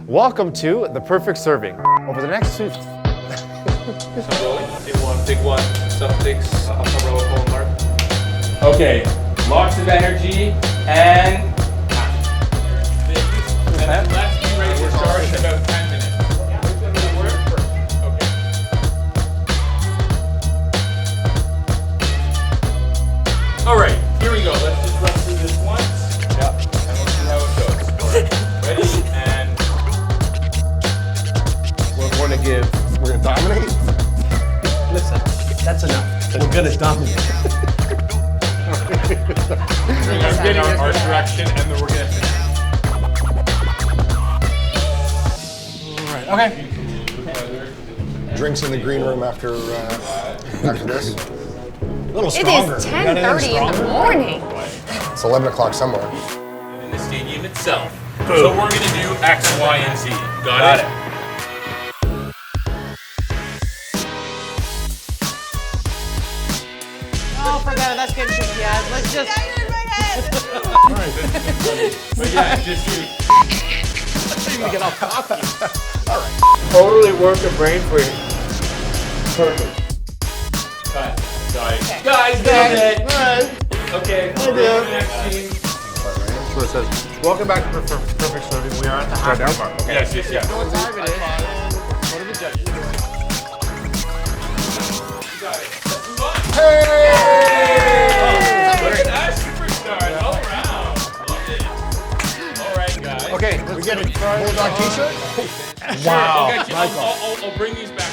Welcome to The Perfect Serving. Over the next two... Big one, big one. Suffix, umbrella, colon mark. Okay, lots of energy and... And let's be ready to start in about 10 minutes. Does that work? Okay. All right, here we go. Let's just run through this once. Yeah. And we'll see how it goes. All right. Ready? And... We're going to give... We're going to dominate? Listen, that's enough. We're going to dominate. I'm getting our direction and then we're going to finish. Okay. Drinks in the green room after this. A little stronger. It is 10:30 in the morning. It's 11 o'clock somewhere. In the stadium itself. So we're going to do X, Y, and Z. Got it? Oh, forget it. That's getting too bad. Let's just. But yeah, just you. to get all cocky. All right. Totally worth the brain for you. Perfect. Cut. Sorry. Okay. Guys, that's it. Okay. We're moving to the next scene. That's what it says. Welcome back to Perfect Serving. We are at the halfway mark. Okay. Yes, yes, yes. What time it is? What are the judges? You got it. Let's move on. Hey! Look at that, superstars all around. Love it. All right, guys. Okay, let's get it. Bulldog t-shirt? Wow. I'll bring these back.